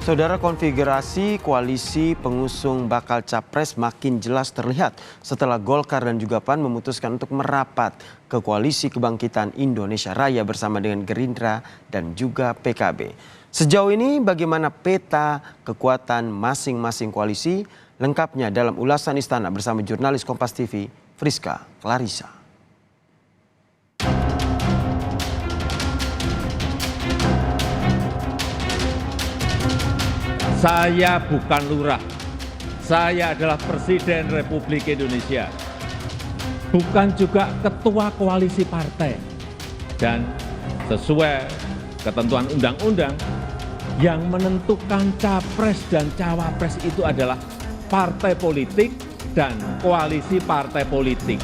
Saudara, konfigurasi koalisi pengusung bakal capres makin jelas terlihat setelah Golkar dan juga PAN memutuskan untuk merapat ke koalisi kebangkitan Indonesia Raya bersama dengan Gerindra dan juga PKB. Sejauh ini bagaimana peta kekuatan masing-masing koalisi? Lengkapnya dalam ulasan Istana bersama jurnalis Kompas TV, Friska Clarissa. Saya bukan lurah, saya adalah Presiden Republik Indonesia, bukan juga ketua koalisi partai. Dan sesuai ketentuan undang-undang, yang menentukan capres dan cawapres itu adalah partai politik dan koalisi partai politik.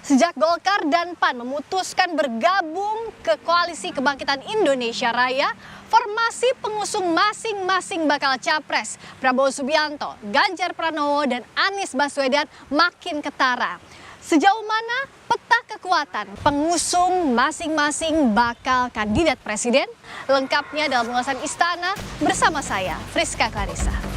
Sejak Golkar dan PAN memutuskan bergabung ke Koalisi Kebangkitan Indonesia Raya, formasi pengusung masing-masing bakal capres Prabowo Subianto, Ganjar Pranowo, dan Anies Baswedan makin ketara. Sejauh mana peta kekuatan pengusung masing-masing bakal kandidat presiden? Lengkapnya dalam ulasan Istana bersama saya, Friska Clarissa.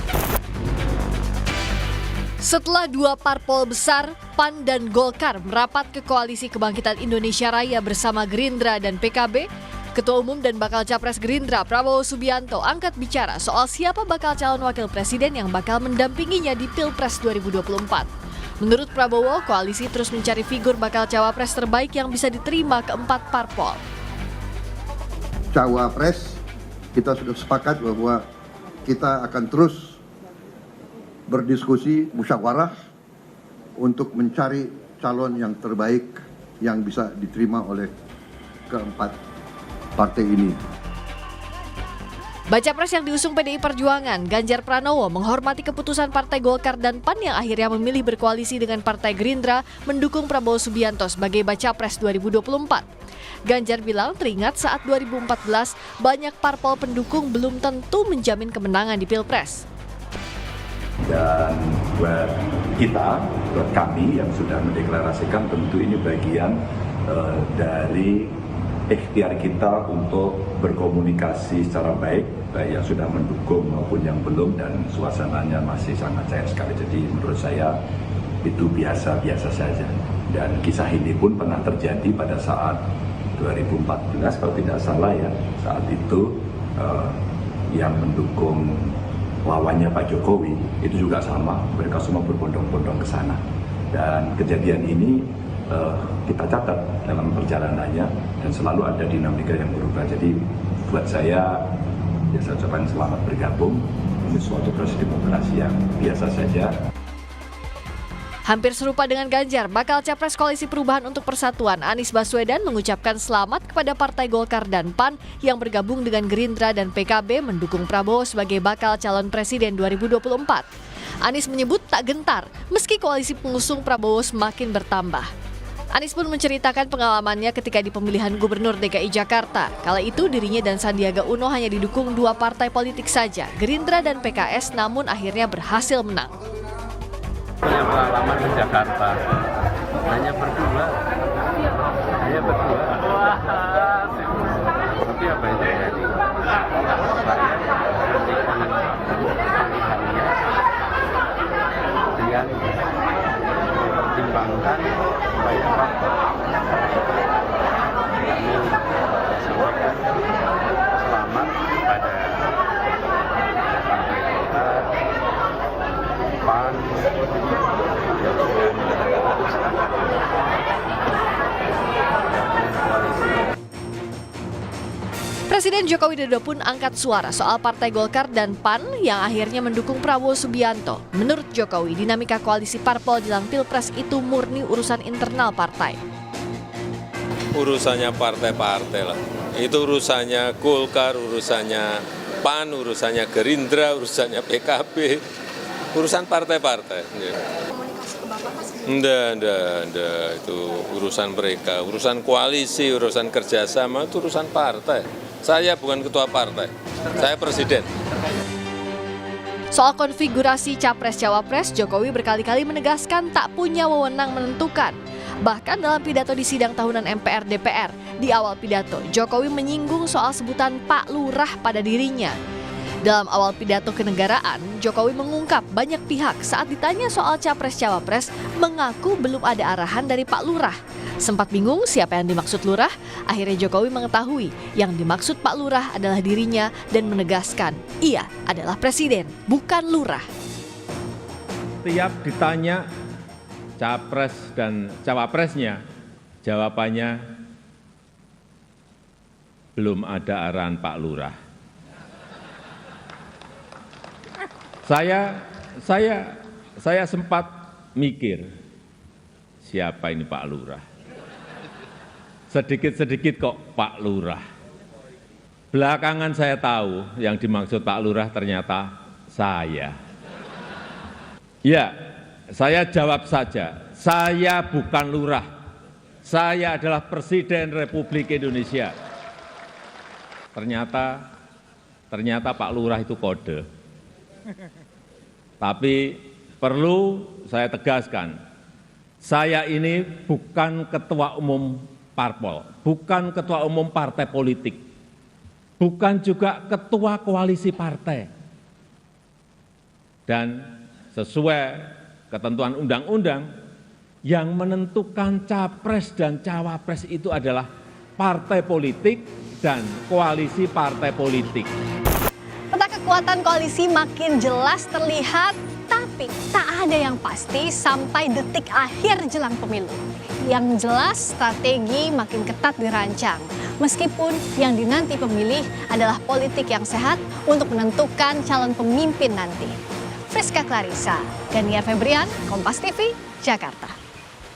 Setelah dua parpol besar, PAN dan Golkar merapat ke Koalisi Kebangkitan Indonesia Raya bersama Gerindra dan PKB, Ketua Umum dan bakal capres Gerindra Prabowo Subianto angkat bicara soal siapa bakal calon wakil presiden yang bakal mendampinginya di Pilpres 2024. Menurut Prabowo, koalisi terus mencari figur bakal cawapres terbaik yang bisa diterima keempat parpol. Cawapres, kita sudah sepakat bahwa kita akan terus berdiskusi musyawarah untuk mencari calon yang terbaik yang bisa diterima oleh keempat partai ini. Baca pres yang diusung PDI Perjuangan, Ganjar Pranowo, menghormati keputusan Partai Golkar dan PAN yang akhirnya memilih berkoalisi dengan Partai Gerindra mendukung Prabowo Subianto sebagai baca pres 2024. Ganjar bilang teringat saat 2014 banyak parpol pendukung belum tentu menjamin kemenangan di Pilpres. Dan buat kita, buat kami yang sudah mendeklarasikan, tentu ini bagian dari ikhtiar kita untuk berkomunikasi secara baik yang sudah mendukung maupun yang belum, dan suasananya masih sangat cair sekali. Jadi menurut saya itu biasa-biasa saja. Dan kisah ini pun pernah terjadi pada saat 2014 kalau tidak salah ya, saat itu yang mendukung lawannya Pak Jokowi itu juga sama, mereka semua berbondong-bondong ke sana. Dan kejadian ini kita catat dalam perjalanannya dan selalu ada dinamika yang berubah. Jadi buat saya, ya saya ucapkan selamat bergabung. Ini suatu proses demokrasi yang biasa saja. Hampir serupa dengan Ganjar, bakal capres Koalisi Perubahan untuk Persatuan Anies Baswedan mengucapkan selamat kepada Partai Golkar dan PAN yang bergabung dengan Gerindra dan PKB mendukung Prabowo sebagai bakal calon presiden 2024. Anies menyebut tak gentar meski koalisi pengusung Prabowo semakin bertambah. Anies pun menceritakan pengalamannya ketika di pemilihan Gubernur DKI Jakarta. Kala itu dirinya dan Sandiaga Uno hanya didukung dua partai politik saja, Gerindra dan PKS, namun akhirnya berhasil menang. Punya pengalaman di Jakarta, hanya berdua. Tapi apa yang terjadi? Dengan mempertimbangkan banyak faktor. Kami sampaikan selamat kepada Partai Golkar, PAN, Presiden Joko Widodo pun angkat suara soal Partai Golkar dan PAN yang akhirnya mendukung Prabowo Subianto. Menurut Jokowi, dinamika koalisi parpol jelang Pilpres itu murni urusan internal partai. Urusannya partai-partai lah. Itu urusannya Golkar, urusannya PAN, urusannya Gerindra, urusannya PKB. Urusan partai-partai. Enggak, itu urusan mereka. Urusan koalisi, urusan kerjasama, itu urusan partai. Saya bukan ketua partai, saya presiden. Soal konfigurasi Capres-Cawapres, Jokowi berkali-kali menegaskan tak punya wewenang menentukan. Bahkan dalam pidato di sidang tahunan MPR DPR, di awal pidato, Jokowi menyinggung soal sebutan Pak Lurah pada dirinya. Dalam awal pidato kenegaraan, Jokowi mengungkap banyak pihak saat ditanya soal Capres-Cawapres mengaku belum ada arahan dari Pak Lurah. Sempat bingung siapa yang dimaksud Lurah, akhirnya Jokowi mengetahui yang dimaksud Pak Lurah adalah dirinya dan menegaskan ia adalah presiden, bukan lurah. Tiap ditanya Capres dan Cawapresnya, jawabannya belum ada arahan Pak Lurah. Saya sempat mikir, siapa ini Pak Lurah? Sedikit-sedikit kok Pak Lurah. Belakangan saya tahu yang dimaksud Pak Lurah ternyata saya. Ya, saya jawab saja, saya bukan lurah. Saya adalah Presiden Republik Indonesia. Ternyata Pak Lurah itu kode. Tapi perlu saya tegaskan, saya ini bukan ketua umum parpol, bukan ketua umum partai politik, bukan juga ketua koalisi partai. Dan sesuai ketentuan undang-undang, yang menentukan capres dan cawapres itu adalah partai politik dan koalisi partai politik. Peta kekuatan koalisi makin jelas terlihat, tapi tak ada yang pasti sampai detik akhir jelang pemilu. Yang jelas strategi makin ketat dirancang, meskipun yang dinanti pemilih adalah politik yang sehat untuk menentukan calon pemimpin nanti. Friska Clarissa, Ganiar Febrian, Kompas TV, Jakarta.